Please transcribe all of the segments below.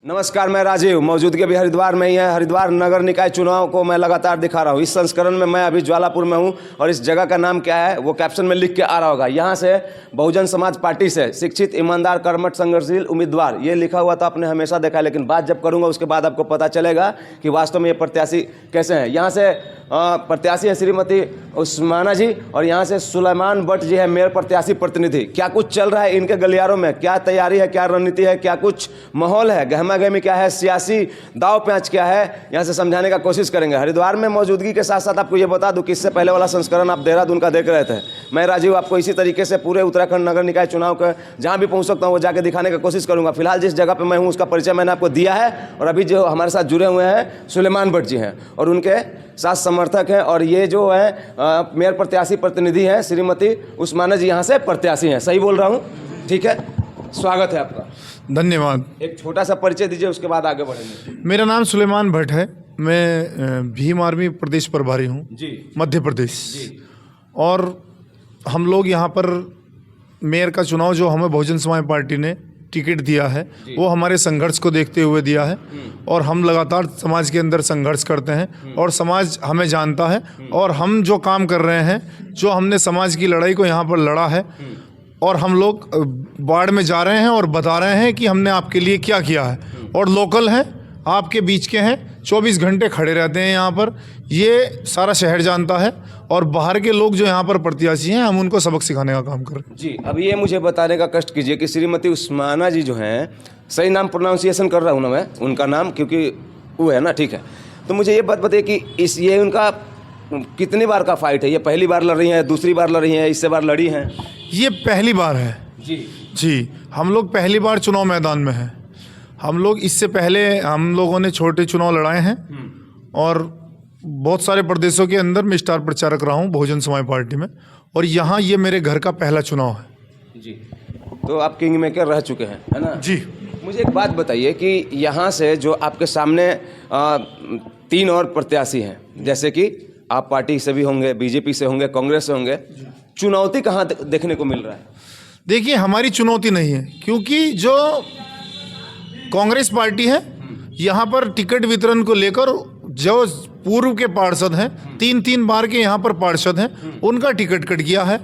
नमस्कार, मैं राजीव। मौजूदगी अभी हरिद्वार में ही है। हरिद्वार नगर निकाय चुनाव को मैं लगातार दिखा रहा हूँ। इस संस्करण में मैं अभी ज्वालापुर में हूँ और इस जगह का नाम क्या है वो कैप्शन में लिख के आ रहा होगा। यहाँ से बहुजन समाज पार्टी से शिक्षित, ईमानदार, कर्मठ, संघर्षशील उम्मीदवार, ये लिखा हुआ तो आपने हमेशा देखा है, लेकिन बात जब करूँगा उसके बाद आपको पता चलेगा कि वास्तव में ये प्रत्याशी कैसे हैं। यहाँ से प्रत्याशी है श्रीमती उस्माना जी और यहाँ से सुलेमान भट्ट जी है मेयर प्रत्याशी प्रतिनिधि। क्या कुछ चल रहा है इनके गलियारों में, क्या तैयारी है, क्या रणनीति है, क्या कुछ माहौल है, गहमा गहमी क्या है, सियासी दाव पेंच क्या है, यहाँ से समझाने का कोशिश करेंगे। हरिद्वार में मौजूदगी के साथ साथ आपको ये बता दूं कि इससे पहले वाला संस्करण आप देहरादून का देख रहे थे। मैं राजीव आपको इसी तरीके से पूरे उत्तराखंड नगर निकाय चुनाव का जहाँ भी पहुँच सकता हूँ वो जाके दिखाने की कोशिश करूँगा। फिलहाल जिस जगह पर मैं हूँ उसका परिचय मैंने आपको दिया है और अभी जो हमारे साथ जुड़े हुए हैं सुलेमान भट्ट जी हैं और उनके साथ समर्थक हैं और ये जो है मेयर प्रत्याशी प्रतिनिधि हैं श्रीमती उस्माना जी, यहाँ से प्रत्याशी हैं। सही बोल रहा हूँ? ठीक है, स्वागत है आपका। धन्यवाद। एक छोटा सा परिचय दीजिए, उसके बाद आगे बढ़ेंगे। मेरा नाम सुलेमान भट्ट है। मैं भीम आर्मी प्रदेश प्रभारी हूँ जी, मध्य प्रदेश जी। और हम लोग यहाँ पर मेयर का चुनाव जो हमें बहुजन समाज पार्टी ने टिकट दिया है वो हमारे संघर्ष को देखते हुए दिया है और हम लगातार समाज के अंदर संघर्ष करते हैं और समाज हमें जानता है और हम जो काम कर रहे हैं, जो हमने समाज की लड़ाई को यहाँ पर लड़ा है और हम लोग वार्ड में जा रहे हैं और बता रहे हैं कि हमने आपके लिए क्या किया है और लोकल हैं, आपके बीच के हैं, 24 घंटे खड़े रहते हैं यहाँ पर। ये सारा शहर जानता है और बाहर के लोग जो यहाँ पर प्रत्याशी हैं हम उनको सबक सिखाने का काम कर रहे हैं। जी, अब ये मुझे बताने का कष्ट कीजिए कि श्रीमती उस्माना जी जो हैं, सही नाम प्रोनाउंसिएशन कर रहा हूँ ना मैं उनका नाम, क्योंकि वो है ना, ठीक है। तो मुझे ये बात बताइए कि ये उनका कितनी बार का फाइट है? ये पहली बार लड़ रही हैं, दूसरी बार लड़ रही हैं, इससे बार लड़ी हैं? ये पहली बार है जी। हम लोग पहली बार चुनाव मैदान में हैं। हम लोग इससे पहले हम लोगों ने छोटे चुनाव लड़ाए हैं और बहुत सारे प्रदेशों के अंदर मैं स्टार प्रचारक रहा हूँ बहुजन समाज पार्टी में और यहाँ ये मेरे घर का पहला चुनाव है जी। तो आप किंग मेकर रह चुके हैं, है ना? जी। मुझे एक बात बताइए कि यहाँ से जो आपके सामने 3 और प्रत्याशी हैं, जैसे कि आप पार्टी से भी होंगे, बीजेपी से होंगे, कांग्रेस से होंगे, चुनौती कहाँ देखने को मिल रहा है? देखिए, हमारी चुनौती नहीं है क्योंकि जो कांग्रेस पार्टी है यहाँ पर टिकट वितरण को लेकर जो पूर्व के पार्षद हैं, 3 बार के यहाँ पर पार्षद हैं, उनका टिकट कट गया है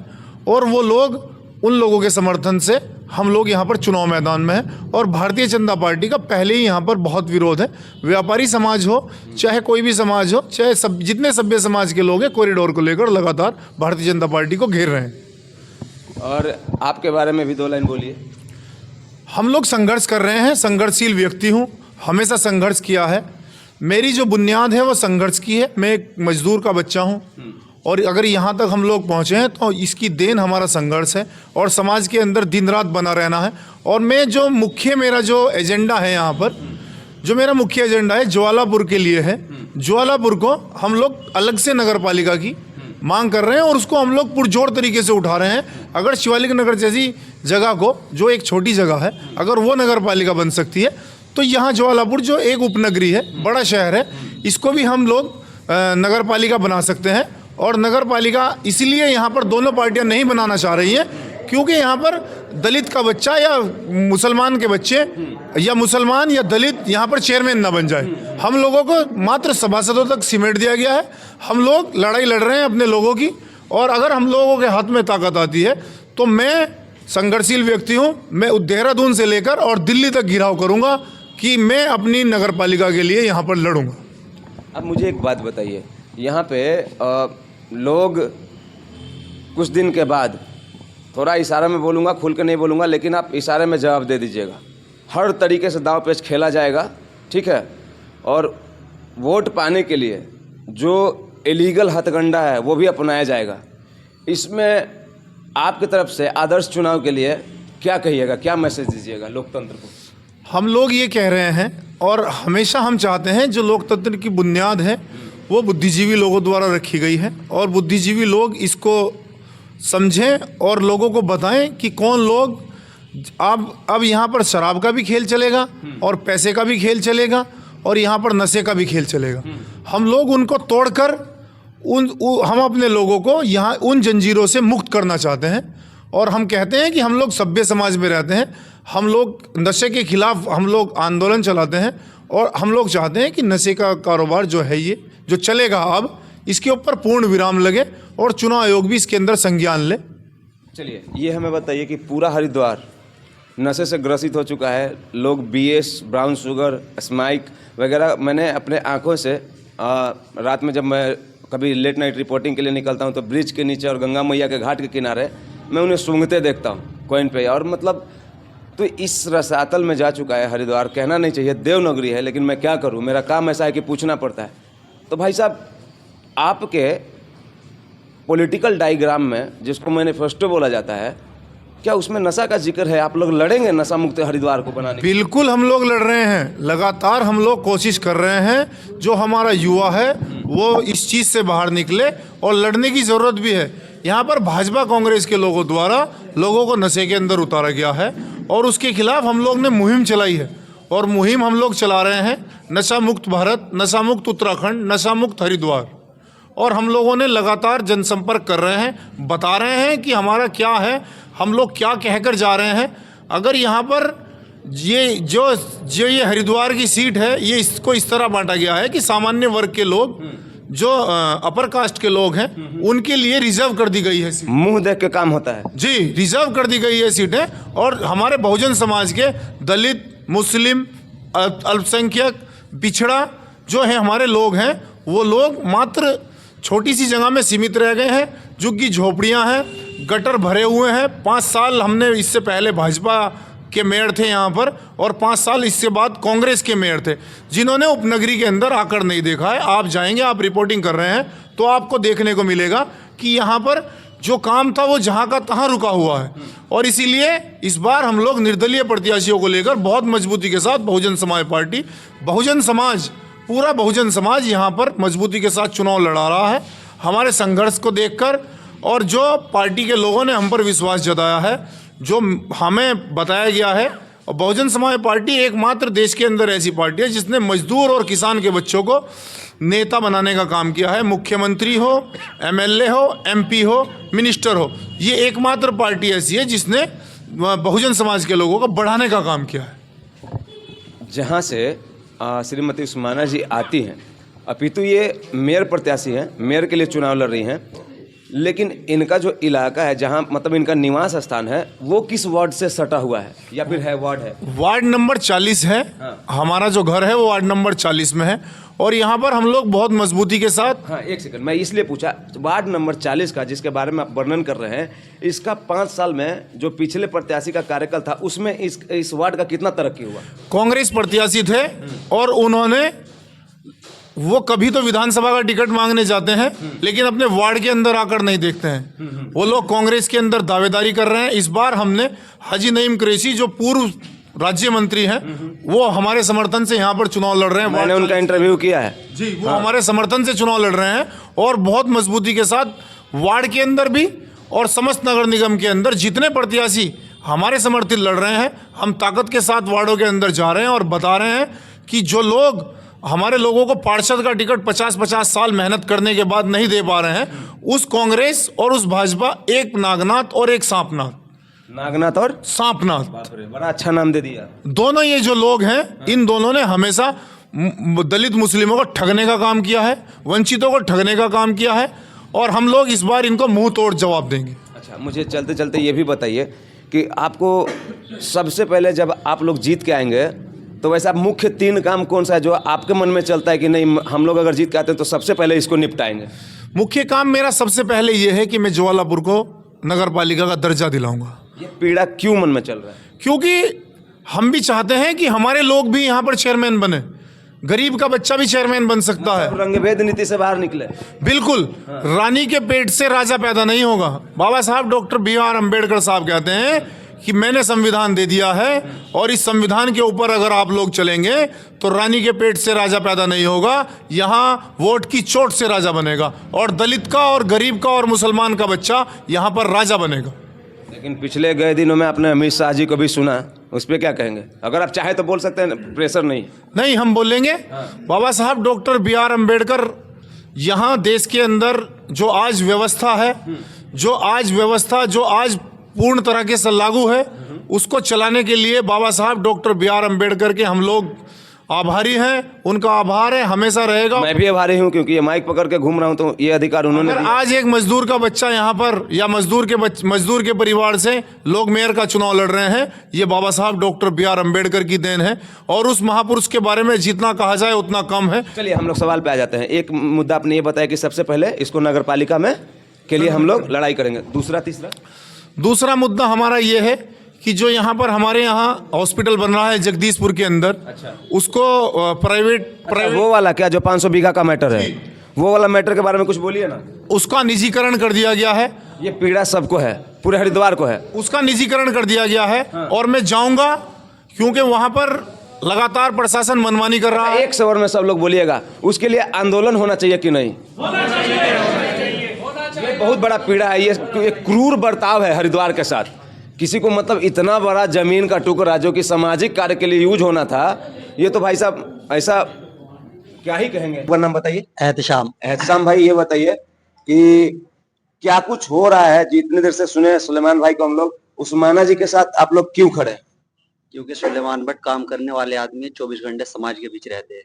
और वो लोग, उन लोगों के समर्थन से हम लोग यहाँ पर चुनाव मैदान में हैं और भारतीय जनता पार्टी का पहले ही यहाँ पर बहुत विरोध है। व्यापारी समाज हो चाहे कोई भी समाज हो, चाहे जितने सभ्य समाज के लोग हैं, कॉरिडोर को लेकर लगातार भारतीय जनता पार्टी को घेर रहे हैं। और आपके बारे में भी 2 लाइन बोलिए। हम लोग संघर्ष कर रहे हैं, संघर्षशील व्यक्ति हूँ, हमेशा संघर्ष किया है। मेरी जो बुनियाद है वो संघर्ष की है। मैं एक मजदूर का बच्चा हूँ और अगर यहाँ तक हम लोग पहुँचे हैं तो इसकी देन हमारा संघर्ष है और समाज के अंदर दिन रात बना रहना है। और मैं जो मेरा जो एजेंडा है यहाँ पर, जो मेरा मुख्य एजेंडा है ज्वालापुर के लिए है। ज्वालापुर को हम लोग अलग से नगर पालिका की मांग कर रहे हैं और उसको हम लोग पुरजोर तरीके से उठा रहे हैं। अगर शिवालिक नगर जैसी जगह को, जो एक छोटी जगह है, अगर वो नगर पालिका बन सकती है तो यहाँ ज्वालापुर जो एक उपनगरी है, बड़ा शहर है, इसको भी हम लोग नगर पालिका बना सकते हैं। और नगर पालिका इसलिए यहाँ पर दोनों पार्टियाँ नहीं बनाना चाह रही हैं क्योंकि यहाँ पर दलित का बच्चा या मुसलमान के बच्चे या मुसलमान या दलित यहाँ पर चेयरमैन ना बन जाए। हम लोगों को मात्र सभासदों तक सिमट दिया गया है। हम लोग लड़ाई लड़ रहे हैं अपने लोगों की और अगर हम लोगों के हाथ में ताकत आती है तो मैं संघर्षशील व्यक्ति हूँ। मैं देहरादून से लेकर और दिल्ली तक घिराव करूँगा कि मैं अपनी नगर पालिका के लिए यहाँ पर लड़ूंगा। अब मुझे एक बात बताइए, यहाँ पे लोग कुछ दिन के बाद, थोड़ा इशारा में बोलूँगा, खुल के नहीं बोलूँगा, लेकिन आप इशारे में जवाब दे दीजिएगा। हर तरीके से दाव पेच खेला जाएगा, ठीक है? और वोट पाने के लिए जो इलीगल हथकंडा है वो भी अपनाया जाएगा। इसमें आपकी तरफ से आदर्श चुनाव के लिए क्या कहिएगा, क्या मैसेज दीजिएगा लोकतंत्र को? हम लोग ये कह रहे हैं और हमेशा हम चाहते हैं जो लोकतंत्र की बुनियाद है वो बुद्धिजीवी लोगों द्वारा रखी गई है और बुद्धिजीवी लोग इसको समझें और लोगों को बताएं कि कौन लोग, अब यहाँ पर शराब का भी खेल चलेगा और पैसे का भी खेल चलेगा और यहाँ पर नशे का भी खेल चलेगा। हम लोग उनको तोड़कर हम अपने लोगों को यहाँ उन जंजीरों से मुक्त करना चाहते हैं और हम कहते हैं कि हम लोग सभ्य समाज में रहते हैं। हम लोग नशे के खिलाफ हम लोग आंदोलन चलाते हैं और हम लोग चाहते हैं कि नशे का कारोबार जो है ये जो चलेगा अब इसके ऊपर पूर्ण विराम लगे और चुनाव आयोग भी इसके अंदर संज्ञान ले। चलिए ये हमें बताइए कि पूरा हरिद्वार नशे से ग्रसित हो चुका है। लोग बीएस, ब्राउन शुगर, स्माइक वगैरह मैंने अपने आंखों से रात में जब मैं कभी लेट नाइट रिपोर्टिंग के लिए निकलता हूं तो ब्रिज के नीचे और गंगा मैया के घाट के किनारे मैं उन्हें सूंघते देखता हूं कॉइन पे। और मतलब तो इस रसातल में जा चुका है हरिद्वार, कहना नहीं चाहिए देवनगरी है, लेकिन मैं क्या करूं, मेरा काम ऐसा है कि पूछना पड़ता है। तो भाई साहब आपके पॉलिटिकल डायग्राम में जिसको मैनिफेस्टो बोला जाता है, क्या उसमें नशा का जिक्र है? आप लोग लड़ेंगे नशा मुक्त हरिद्वार को बनाने? बिल्कुल हम लोग लड़ रहे हैं, लगातार हम लोग कोशिश कर रहे हैं। जो हमारा युवा है वो इस चीज़ से बाहर निकले और लड़ने की ज़रूरत भी है। यहाँ पर भाजपा कांग्रेस के लोगों द्वारा लोगों को नशे के अंदर उतारा गया है और उसके खिलाफ हम लोग ने मुहिम चलाई है और मुहिम हम लोग चला रहे हैं नशा मुक्त भारत, नशा मुक्त उत्तराखंड, नशा मुक्त हरिद्वार। और हम लोगों ने लगातार जनसंपर्क कर रहे हैं, बता रहे हैं कि हमारा क्या है, हम लोग क्या कहकर जा रहे हैं। अगर यहाँ पर ये जो ये हरिद्वार की सीट है ये इसको इस तरह बांटा गया है कि सामान्य वर्ग के लोग जो अपर कास्ट के लोग हैं उनके लिए रिजर्व कर दी गई है सीट। मुंह देख के काम होता है जी, रिजर्व कर दी गई है सीटें। और हमारे बहुजन समाज के दलित, मुस्लिम, अल्पसंख्यक, पिछड़ा जो है हमारे लोग हैं वो लोग मात्र छोटी सी जगह में सीमित रह गए हैं। झुग्गी झोपड़ियां हैं, गटर भरे हुए हैं। 5 साल हमने इससे पहले भाजपा के मेयर थे यहाँ पर और 5 साल इससे बाद कांग्रेस के मेयर थे जिन्होंने उपनगरी के अंदर आकर नहीं देखा है। आप जाएंगे, आप रिपोर्टिंग कर रहे हैं तो आपको देखने को मिलेगा कि यहाँ पर जो काम था वो जहाँ का तहाँ रुका हुआ है। और इसीलिए इस बार हम लोग निर्दलीय प्रत्याशियों को लेकर बहुत मजबूती के साथ बहुजन समाज पार्टी, बहुजन समाज, पूरा बहुजन समाज यहाँ पर मजबूती के साथ चुनाव लड़ा रहा है। हमारे संघर्ष को देखकर और जो पार्टी के लोगों ने हम पर विश्वास जताया है, जो हमें बताया गया है, और बहुजन समाज पार्टी एकमात्र देश के अंदर ऐसी पार्टी है जिसने मजदूर और किसान के बच्चों को नेता बनाने का काम किया है। मुख्यमंत्री हो, एमएलए हो, एमपी हो, मिनिस्टर हो, ये एकमात्र पार्टी ऐसी है जिसने बहुजन समाज के लोगों को बढ़ाने का काम किया है। जहाँ से श्रीमती उस्माना जी आती हैं, अपितु ये मेयर प्रत्याशी हैं, मेयर के लिए चुनाव लड़ रही हैं, लेकिन इनका जो इलाका है जहाँ मतलब इनका निवास स्थान है वो किस वार्ड से सटा हुआ है या फिर है वार्ड है? वार्ड नंबर 40 है। हाँ। हमारा जो घर है वो वार्ड नंबर 40 में है और यहाँ पर हम लोग बहुत मजबूती के साथ। हाँ, एक सेकंड, मैं इसलिए पूछा, वार्ड नंबर 40 का जिसके बारे में आप वर्णन कर रहे हैं, इसका 5 साल में जो पिछले प्रत्याशी का कार्यकाल था उसमें इस वार्ड का कितना तरक्की हुआ? कांग्रेस प्रत्याशी थे और उन्होंने वो कभी तो विधानसभा का टिकट मांगने जाते हैं लेकिन अपने वार्ड के अंदर आकर नहीं देखते हैं। वो लोग कांग्रेस के अंदर दावेदारी कर रहे हैं। इस बार हमने हाजी नईम कुरैशी जो पूर्व राज्य मंत्री हैं वो हमारे समर्थन से यहाँ पर चुनाव लड़ रहे हैं। मैंने उनका इंटरव्यू किया है जी, वो हमारे समर्थन से चुनाव लड़ रहे हैं और बहुत मजबूती के साथ वार्ड के अंदर भी और समस्त नगर निगम के अंदर जितने प्रत्याशी हमारे समर्थित लड़ रहे हैं, हम ताकत के साथ वार्डों के अंदर जा रहे हैं और बता रहे हैं कि जो लोग हमारे लोगों को पार्षद का टिकट 50-50 साल मेहनत करने के बाद नहीं दे पा रहे हैं, उस कांग्रेस और उस भाजपा, एक नागनाथ और एक सांपनाथ, नागनाथ और सांपनाथ, बड़ा अच्छा नाम दे दिया। दोनों ये जो लोग हैं इन दोनों ने हमेशा दलित मुस्लिमों को ठगने का काम किया है, वंचितों को ठगने का काम किया है और हम लोग इस बार इनको मुंह तोड़ जवाब देंगे। अच्छा, मुझे चलते चलते ये भी बताइए कि आपको सबसे पहले जब आप लोग जीत के आएंगे तो वैसा मुख्य 3 काम कौन सा है जो आपके मन में चलता है कि नहीं, हम लोग अगर जीत के आते हैं तो सबसे पहले इसको निपटाएंगे? मुख्य काम मेरा सबसे पहले ये है कि मैं ज्वालापुर को नगर पालिका का दर्जा दिलाऊंगा। ये पीड़ा क्यों मन में चल रहा है? क्योंकि हम भी चाहते हैं कि हमारे लोग भी यहाँ पर चेयरमैन बने, गरीब का बच्चा भी चेयरमैन बन सकता है। रंगभेद नीति से बाहर निकले। बिल्कुल। रानी के पेट से राजा पैदा नहीं होगा। बाबा साहब डॉक्टर BR अम्बेडकर साहब कहते हैं कि मैंने संविधान दे दिया है और इस संविधान के ऊपर अगर आप लोग चलेंगे तो रानी के पेट से राजा पैदा नहीं होगा, यहाँ वोट की चोट से राजा बनेगा और दलित का और गरीब का और मुसलमान का बच्चा यहाँ पर राजा बनेगा। लेकिन पिछले गए दिनों में आपने अमित शाह जी को भी सुना, उस पर क्या कहेंगे? अगर आप चाहे तो बोल सकते हैं, प्रेशर नहीं। हम बोलेंगे। बाबा साहब डॉक्टर BR अम्बेडकर यहाँ देश के अंदर जो आज व्यवस्था है, जो आज पूर्ण तरीके से लागू है, उसको चलाने के लिए बाबा साहब डॉक्टर B.R. अम्बेडकर के हम लोग आभारी हैं, उनका आभार है, हमेशा रहेगा। मैं भी आभारी हूँ, क्योंकि ये माइक पकड़ के घूम रहा हूँ तो ये अधिकार उन्होंने अगर दिया। आज एक मजदूर का बच्चा यहाँ पर या मजदूर के परिवार से लोग मेयर का चुनाव लड़ रहे हैं, ये बाबा साहब डॉक्टर B.R. अम्बेडकर की देन है, और उस महापुरुष के बारे में जितना कहा जाए उतना कम है। चलिए हम लोग सवाल पे आ जाते हैं। एक मुद्दा आपने ये बताया कि सबसे पहले इसको नगर पालिका में के लिए हम लोग लड़ाई करेंगे। दूसरा मुद्दा हमारा ये है कि जो यहाँ पर हमारे यहाँ हॉस्पिटल बन रहा है जगदीशपुर के अंदर, उसको प्राइवेट वो वाला क्या जो 500 बीघा का मैटर है, वो वाला मैटर के बारे में कुछ बोलिए ना। उसका निजीकरण कर दिया गया है। ये पीड़ा सबको है, पूरे हरिद्वार को है। उसका निजीकरण कर दिया गया है। और मैं जाऊंगा, क्योंकि वहां पर लगातार प्रशासन मनमानी कर रहा है। एक सवाल में सब लोग बोलिएगा, उसके लिए आंदोलन होना चाहिए कि नहीं? ये बहुत बड़ा पीड़ा है, ये क्रूर बर्ताव है हरिद्वार के साथ। किसी को मतलब इतना बड़ा जमीन का टुकड़ा जो कि सामाजिक कार्य के लिए यूज होना था, ये तो भाई साहब ऐसा क्या ही कहेंगे। आपका नाम बताइए। एहतशाम भाई, ये बताइए कि क्या कुछ हो रहा है? जितनी देर से सुने सुलेमान भाई को हम लोग, उस्माना जी के साथ आप लोग क्यों खड़े? क्योंकि सुलेमान भट्ट काम करने वाले आदमी 24 घंटे समाज के बीच रहते हैं।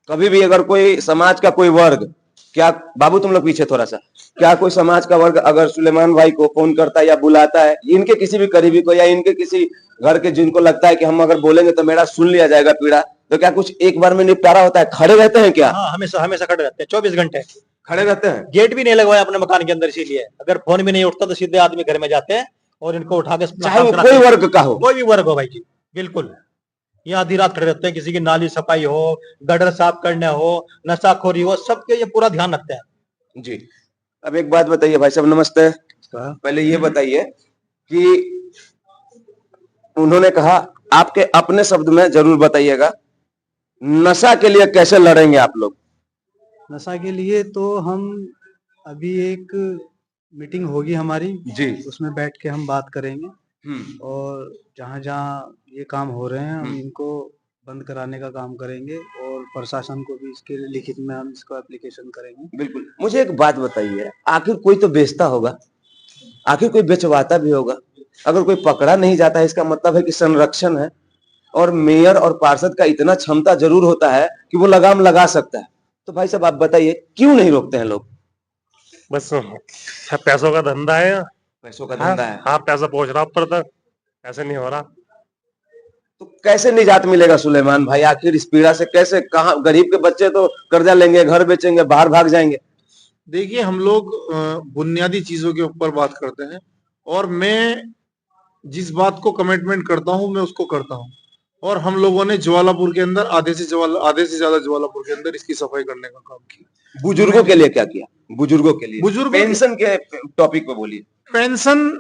कभी भी अगर कोई समाज का कोई वर्ग, क्या बाबू तुम लोग पीछे थोड़ा सा, क्या कोई समाज का वर्ग अगर सुलेमान भाई को फोन करता है या बुलाता है, इनके किसी भी करीबी को या इनके किसी घर के जिनको लगता है कि हम अगर बोलेंगे तो मेरा सुन लिया जाएगा पीड़ा, तो क्या कुछ एक बार में निपटारा होता है? खड़े रहते हैं क्या? हाँ, हमेशा खड़े रहते हैं, 24 घंटे खड़े रहते हैं। गेट भी नहीं लगवाया अपने मकान के अंदर, इसीलिए अगर फोन भी नहीं उठता तो सीधे आदमी घर में जाते हैं और इनको उठा के चाहे वो कोई वर्ग का हो, कोई भी वर्ग हो भाई जी, बिल्कुल। ये आधी रात खड़े रहते हैं, किसी की नाली सफाई हो, गटर साफ करने हो, नशाखोरी हो, सबके ये पूरा ध्यान रखते हैं जी। अब एक बात बताइए भाई साहब, नमस्ते। पहले ये बताइए कि उन्होंने कहा, आपके अपने शब्द में जरूर बताइएगा, नशा के लिए कैसे लड़ेंगे आप लोग? नशा के लिए तो हम अभी एक मीटिंग होगी हमारी जी, उसमें बैठ के हम बात करेंगे और जहाँ जहाँ ये काम हो रहे हैं हम इनको बंद कराने का काम करेंगे और प्रशासन को भी इसके लिए लिखित में हम इसको एप्लीकेशन करेंगे। बिल्कुल। मुझे एक बात बताइए, आखिर कोई तो बेचता होगा, आखिर कोई बेचवाता भी होगा। अगर कोई पकड़ा नहीं जाता है, इसका मतलब है कि संरक्षण है, और मेयर और पार्षद का इतना क्षमता जरूर होता है कि वो लगाम लगा सकता है। तो भाई साहब आप बताइए, क्यों नहीं रोकते हैं लोग? बस पैसों का धंधा है। पैसों का धंधा है। हाँ, पैसा पहुंच रहा ऊपर तक, ऐसे नहीं हो रहा। तो कैसे निजात मिलेगा सुलेमान भाई? आखिर इस पीड़ा से कैसे, कहाँ? गरीब के बच्चे तो कर्जा लेंगे, घर बेचेंगे, बाहर भाग जाएंगे। देखिए, हम लोग बुनियादी चीजों के ऊपर बात करते हैं, और मैं जिस बात को कमिटमेंट करता हूं मैं उसको करता हूं। और हम लोगों ने ज्वालापुर के अंदर आधे से ज्यादा ज्वालापुर के अंदर इसकी सफाई करने का काम किया। बुजुर्गों के लिए क्या किया? बुजुर्गों के लिए, बुजुर्गों पेंशन के टॉपिक पे बोलिए। पेंशन,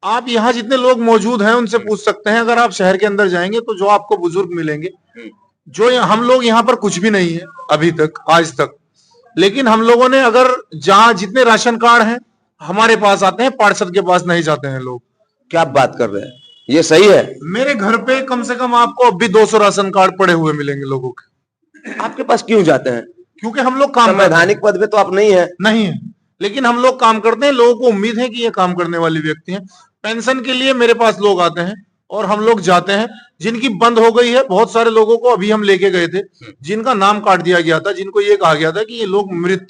आप यहाँ जितने लोग मौजूद हैं उनसे पूछ सकते हैं। अगर आप शहर के अंदर जाएंगे तो जो आपको बुजुर्ग मिलेंगे, जो हम लोग यहाँ पर कुछ भी नहीं है अभी तक, आज तक। लेकिन हम लोगों ने, अगर जहाँ जितने राशन कार्ड हैं हमारे पास आते हैं, पार्षद के पास नहीं जाते हैं लोग। क्या आप बात कर रहे हैं? ये सही है? मेरे घर पे कम से कम आपको अब भी 200 राशन कार्ड पड़े हुए मिलेंगे लोगों के। आपके पास क्यों जाते हैं? क्योंकि हम लोग काम संवैधानिक पद पे तो आप नहीं है। नहीं है, लेकिन हम लोग काम करते हैं। लोगों को उम्मीद है कि ये काम करने वाले व्यक्ति हैं। पेंशन के लिए मेरे पास लोग आते हैं और हम लोग जाते हैं। जिनकी बंद हो गई है, बहुत सारे लोगों को अभी हम लेके गए थे, जिनका नाम काट दिया गया था, जिनको ये कहा गया था कि ये लोग मृत।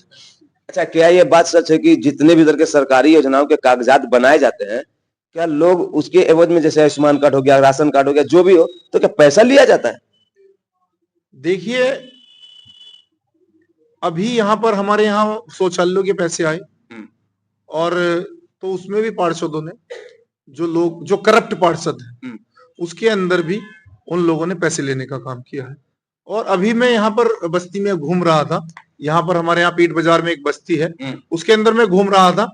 अच्छा, क्या ये बात सच है कि जितने भी इधर के सरकारी योजनाओं के कागजात बनाए जाते हैं, क्या लोग उसके एवज में, जैसे आयुष्मान कार्ड हो गया, राशन कार्ड हो गया, जो भी हो, तो क्या पैसा लिया जाता है? देखिए, अभी यहाँ पर हमारे यहाँ शौचालयों के पैसे आए, और तो उसमें भी पार्षदों ने, जो करप्ट पार्षद है, उसके अंदर भी उन लोगों ने पैसे लेने का काम किया है। और अभी मैं यहाँ पर बस्ती में घूम रहा था, यहाँ पर हमारे यहाँ पीठ बाजार में एक बस्ती है, उसके अंदर मैं घूम रहा था,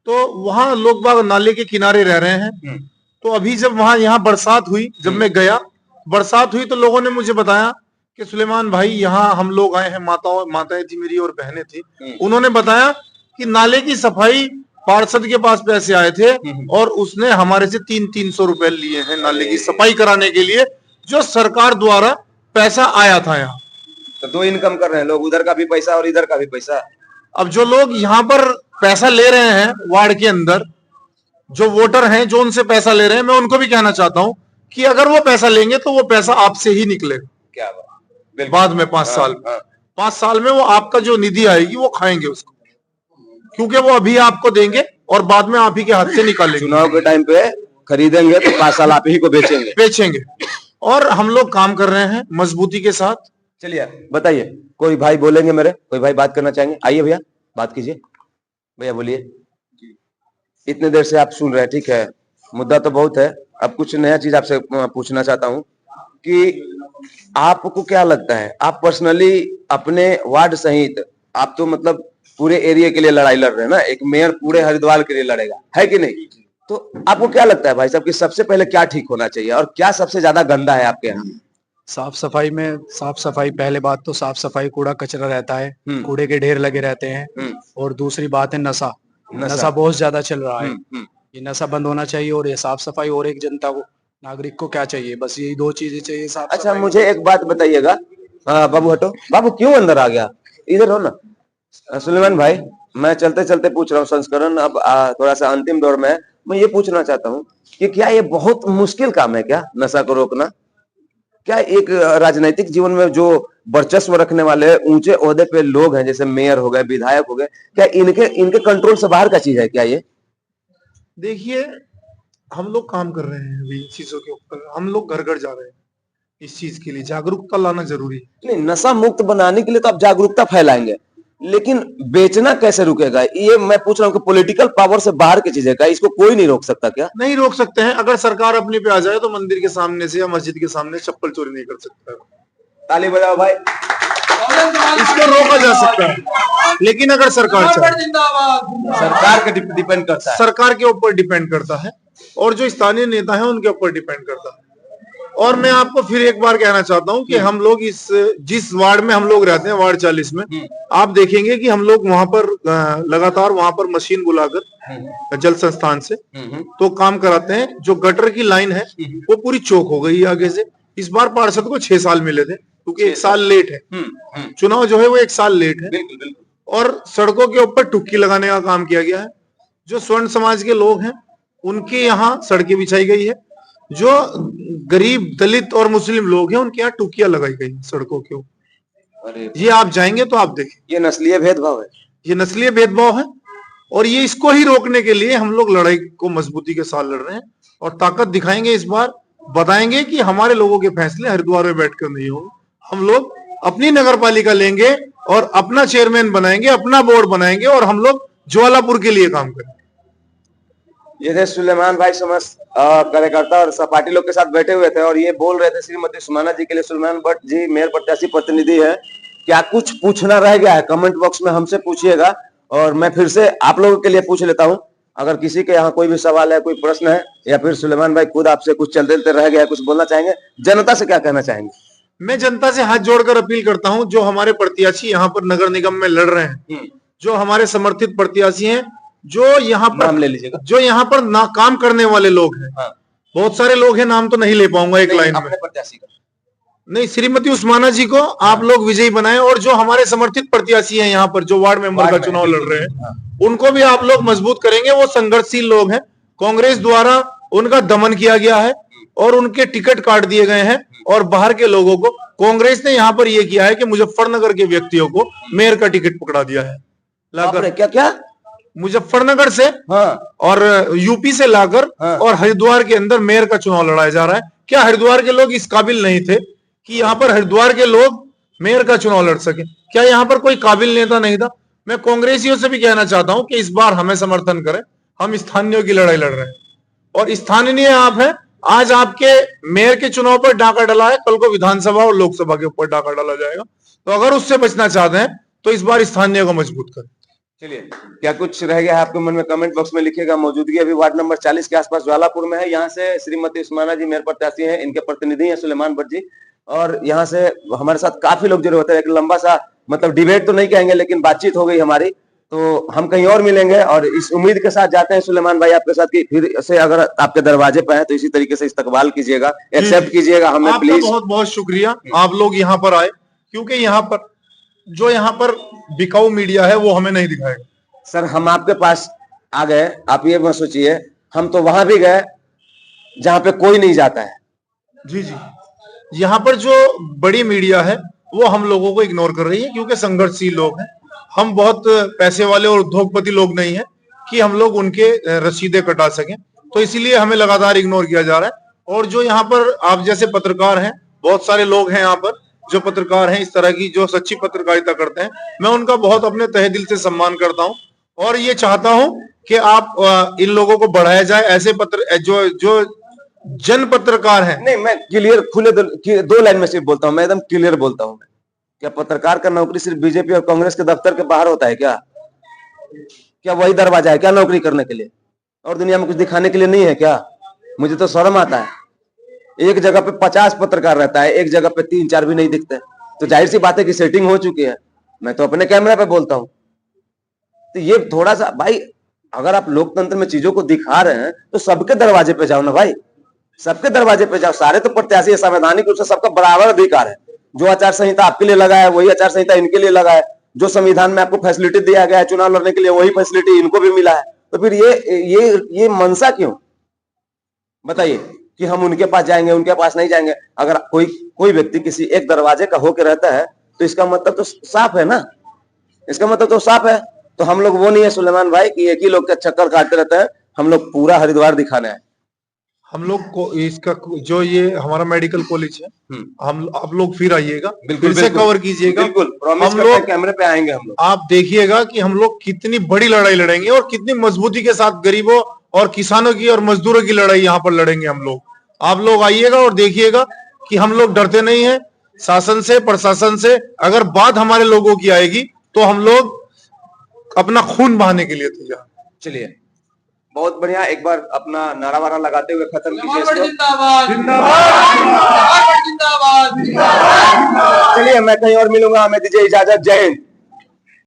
तो वहां लोग बाग नाले के किनारे रह रहे हैं। तो अभी जब वहां यहाँ बरसात हुई, जब मैं गया, बरसात हुई, तो लोगों ने मुझे बताया कि सुलेमान भाई, यहाँ हम लोग आए हैं, माताएं थी मेरी और बहनें थी। उन्होंने बताया कि नाले की सफाई, पार्षद के पास पैसे आए थे और उसने हमारे से 300 रुपए लिए हैं नाले की सफाई कराने के लिए, जो सरकार द्वारा पैसा आया था यहाँ। तो दो इनकम कर रहे हैं लोग, उधर का भी पैसा और इधर का भी पैसा। अब जो लोग यहाँ पर पैसा ले रहे हैं वार्ड के अंदर, जो वोटर हैं जो उनसे पैसा ले रहे हैं, मैं उनको भी कहना चाहता हूं कि अगर वो पैसा लेंगे तो वो पैसा आपसे ही निकलेगा क्या बात, बिल्कुल। बाद में 5 साल में। हाँ। 5 साल में वो आपका जो निधि आएगी वो खाएंगे उसको, क्योंकि वो अभी आपको देंगे और बाद में आप ही के हाथ से निकालेंगे, चुनाव के टाइम पे खरीदेंगे तो 5 साल आप ही को बेचेंगे। बेचेंगे। और हम लोग काम कर रहे हैं मजबूती के साथ। चलिए बताइए, कोई भाई बोलेंगे मेरे, कोई भाई बात करना चाहेंगे? आइए भैया बात कीजिए, भैया बोलिए। इतने देर से आप सुन रहे हैं, ठीक है, मुद्दा तो बहुत है। अब कुछ नया चीज आपसे पूछना चाहता हूँ कि आपको क्या लगता है, आप पर्सनली अपने वार्ड सहित, आप तो मतलब पूरे एरिया के लिए लड़ाई लड़ रहे हैं ना, एक मेयर पूरे हरिद्वार के लिए लड़ेगा, है कि नहीं? तो आपको क्या लगता है भाई साहब कि सबसे पहले क्या ठीक होना चाहिए और क्या सबसे ज्यादा गंदा है आपके यहाँ? साफ सफाई में, साफ सफाई पहले बात तो साफ सफाई, कूड़ा कचरा रहता है, कूड़े के ढेर लगे रहते हैं। और दूसरी बात है नशा नशा बहुत ज्यादा चल रहा है। ये नशा बंद होना चाहिए और ये साफ सफाई, और एक जनता को, नागरिक को क्या चाहिए, बस यही 2 चीजें चाहिए। साफ अच्छा सफाई। मुझे एक बात बताइएगा, बाबू हटो, बाबू क्यों अंदर आ गया, इधर हो ना। सुलेमान भाई, मैं चलते चलते पूछ रहा हूँ, संस्करण अब थोड़ा सा अंतिम दौर में है। मैं ये पूछना चाहता हूँ कि क्या ये बहुत मुश्किल काम है क्या, नशा को रोकना? क्या एक राजनीतिक जीवन में जो वर्चस्व रखने वाले ऊंचे ओहदे पे लोग हैं, जैसे मेयर हो गए, विधायक हो गए, क्या इनके कंट्रोल से बाहर का चीज है क्या ये? देखिए, हम लोग काम कर रहे हैं अभी चीजों के ऊपर, हम लोग घर घर जा रहे हैं। इस चीज के लिए जागरूकता लाना जरूरी है। नहीं, नशा मुक्त बनाने के लिए तो आप जागरूकता फैलाएंगे, लेकिन बेचना कैसे रुकेगा? ये मैं पूछ रहा हूँ कि पॉलिटिकल पावर से बाहर की चीज है क्या, इसको कोई नहीं रोक सकता क्या? नहीं रोक सकते हैं। अगर सरकार अपने पे आ जाए तो मंदिर के सामने से या मस्जिद के सामने चप्पल चोरी नहीं कर सकता है। ताली बजाओ भाई। इसको रोका जा सकता है, लेकिन अगर सरकार चाहे, सरकार के डिपेंड करता है, सरकार के ऊपर डिपेंड करता है और जो स्थानीय नेता है उनके ऊपर डिपेंड करता है। और मैं आपको फिर एक बार कहना चाहता हूं कि हम लोग जिस वार्ड में हम लोग रहते हैं, वार्ड 40 में, आप देखेंगे कि हम लोग वहां पर लगातार वहां पर मशीन बुलाकर जल संस्थान से तो काम कराते हैं। जो गटर की लाइन है वो पूरी चौक हो गई है आगे से। इस बार पार्षद को 6 साल मिले थे, क्योंकि 1 साल लेट है चुनाव जो है, वो 1 साल लेट है। और सड़कों के ऊपर टुक्की लगाने का काम किया गया है। जो स्वर्ण समाज के लोग हैं उनके यहाँ सड़कें बिछाई गई है। जो गरीब दलित और मुस्लिम लोग हैं उनके यहाँ टुकिया लगाई गई सड़कों के ऊपर। ये आप जाएंगे तो आप देखें, ये नस्लीय भेदभाव है, ये नस्लीय भेदभाव है। और ये इसको ही रोकने के लिए हम लोग लड़ाई को मजबूती के साथ लड़ रहे हैं और ताकत दिखाएंगे। इस बार बताएंगे कि हमारे लोगों के फैसले हरिद्वार में बैठकर नहीं होंगे। हम लोग अपनी नगर पालिका लेंगे और अपना चेयरमैन बनाएंगे, अपना बोर्ड बनाएंगे और हम लोग ज्वालापुर के लिए काम करेंगे। ये थे सुलेमान भाई समझ कार्यकर्ता और सहपाठी लोग के साथ बैठे हुए थे और ये बोल रहे थे श्रीमती सुमाना जी के लिए। सुलेमान भट्ट जी मेयर प्रत्याशी प्रतिनिधि है, क्या कुछ पूछना रह गया है कमेंट बॉक्स में हमसे पूछिएगा और मैं फिर से आप लोगों के लिए पूछ लेता हूं। अगर किसी के यहाँ कोई भी सवाल है, कोई प्रश्न है, या फिर सुलेमान भाई खुद आपसे कुछ चलते चलते रह गया है, कुछ बोलना चाहेंगे, जनता से क्या कहना चाहेंगे? मैं जनता से हाथ जोड़कर अपील करता हूं, जो हमारे प्रत्याशी यहाँ पर नगर निगम में लड़ रहे हैं, जो हमारे समर्थित प्रत्याशी हैं, जो यहाँ पर नाम ले लीजिएगा, जो यहाँ पर ना काम करने वाले लोग हैं। बहुत सारे लोग हैं, नाम तो नहीं ले पाऊंगा एक लाइन में। अपने प्रत्याशी का नहीं, श्रीमती उस्माना जी को आप लोग विजयी बनाएं और जो हमारे समर्थित प्रत्याशी हैं यहाँ पर, जो वार्ड मेंबर का चुनाव लड़ रहे हैं, उनको भी आप लोग मजबूत करेंगे। वो संघर्षशील लोग हैं, कांग्रेस द्वारा उनका दमन किया गया है और उनके टिकट काट दिए गए हैं और बाहर के लोगों को कांग्रेस ने यहाँ पर यह किया है कि मुजफ्फरनगर के व्यक्तियों को मेयर का टिकट पकड़ा दिया है लाकर। क्या क्या मुजफ्फरनगर से और यूपी से लाकर और हरिद्वार के अंदर मेयर का चुनाव लड़ाया जा रहा है। क्या हरिद्वार के लोग इस काबिल नहीं थे कि यहाँ पर हरिद्वार के लोग मेयर का चुनाव लड़ सके? क्या यहाँ पर कोई काबिल नेता नहीं था? मैं कांग्रेसियों से भी कहना चाहता हूं कि इस बार हमें समर्थन करें। हम स्थानीयों की लड़ाई लड़ रहे हैं और स्थानीय आप हैं। आज आपके मेयर के चुनाव पर डाका डला है, कल को विधानसभा और लोकसभा के ऊपर डाका डाला जाएगा। तो अगर उससे बचना चाहते हैं तो इस बार स्थानीय को मजबूत करें। चलिए, क्या कुछ रह गया है आपके मन में कमेंट बॉक्स में लिखिएगा। मौजूदगी अभी वार्ड नंबर 40 के आसपास ज्वालापुर में है। यहाँ से श्रीमती उस्माना जी मेयर प्रत्याशी हैं, इनके प्रतिनिधि हैं सुलेमान भट्ट जी, और यहाँ से हमारे साथ काफी लोग जुड़े होते हैं। एक लंबा सा मतलब डिबेट तो नहीं कहेंगे, लेकिन बातचीत हो गई हमारी। तो हम कहीं और मिलेंगे और इस उम्मीद के साथ जाते हैं सुलेमान भाई आपके साथ कि फिर से अगर आपके दरवाजे पे है तो इसी तरीके से इस्तकबाल कीजिएगा, एक्सेप्ट कीजिएगा हमें प्लीज। बहुत बहुत शुक्रिया, आप लोग यहाँ पर आए, क्योंकि यहाँ पर बिकाऊ मीडिया है वो हमें नहीं दिखाएगा। सर, हम आपके पास आ गए, आप ये मत सोचिए, हम तो वहां भी गए जहां पे कोई नहीं जाता है। जी जी, यहाँ पर जो बड़ी मीडिया है वो हम लोगों को इग्नोर कर रही है, क्योंकि संघर्षशील लोग हैं हम, बहुत पैसे वाले और उद्योगपति लोग नहीं हैं कि हम लोग उनके रसीदें कटा सकें, तो इसीलिए हमें लगातार इग्नोर किया जा रहा है। और जो यहाँ पर आप जैसे पत्रकार हैं, बहुत सारे लोग हैं यहाँ पर जो पत्रकार हैं इस तरह की, जो सच्ची पत्रकारिता करते हैं, मैं उनका बहुत अपने तहे दिल से सम्मान करता हूँ और ये चाहता हूं कि आप इन लोगों को बढ़ाया जाए। ऐसे जो जन पत्रकार हैं। नहीं, मैं क्लियर खुले दो लाइन में सिर्फ बोलता हूं, मैं एकदम क्लियर बोलता हूं। क्या पत्रकार का नौकरी सिर्फ बीजेपी और कांग्रेस के दफ्तर के बाहर होता है क्या? क्या वही दरवाजा है क्या नौकरी करने के लिए? और दुनिया में कुछ दिखाने के लिए नहीं है क्या? मुझे तो शर्म आता है, एक जगह पे 50 पत्रकार रहता है, एक जगह पे 3-4 भी नहीं दिखते, तो जाहिर सी बात है कि सेटिंग हो चुकी है। मैं तो अपने कैमरा पे बोलता हूं। तो ये थोड़ा सा भाई, अगर आप लोकतंत्र में चीजों को दिखा रहे हैं तो सबके दरवाजे पे जाओ ना भाई, सबके दरवाजे पे जाओ। सारे तो प्रत्याशी संवैधानिक रूप से सबका बराबर अधिकार है। जो आचार संहिता आपके लिए लगा है वही आचार संहिता इनके लिए लगा है। जो संविधान में आपको फैसिलिटी दिया गया है चुनाव लड़ने के लिए, वही फैसिलिटी इनको भी मिला है। तो फिर ये मनसा क्यों? बताइए कि हम उनके पास जाएंगे, उनके पास नहीं जाएंगे। अगर कोई व्यक्ति किसी एक दरवाजे का होकर रहता है तो इसका मतलब तो साफ है ना, इसका मतलब तो साफ है। तो हम लोग वो नहीं है सुलेमान भाई कि एक ही लोग का चक्कर काटते रहते हैं, हम लोग पूरा हरिद्वार दिखाने हैं। हम लोग को इसका जो ये हमारा मेडिकल कॉलेज है, हम आप लोग फिर आइएगा, फिर से कवर कीजिएगा। बिल्कुल प्रॉमिस करते हैं, कैमरे पे आएंगे हम लोग। आप देखिएगा कि हम लोग कितनी बड़ी लड़ाई लड़ेंगे और कितनी मजबूती के साथ गरीबों और किसानों की और मजदूरों की लड़ाई यहाँ पर लड़ेंगे हम लोग। आप लोग आइएगा और देखिएगा कि हम लोग डरते नहीं है शासन से, प्रशासन से। अगर बात हमारे लोगों की आएगी तो हम लोग अपना खून बहाने के लिए तैयार। चलिए, बहुत बढ़िया। एक बार अपना नारा वारा लगाते हुए खत्म कीजिए इसको। चलिए, मैं कहीं और मिलूंगा, हमें दीजिए इजाजत। जय हिंद।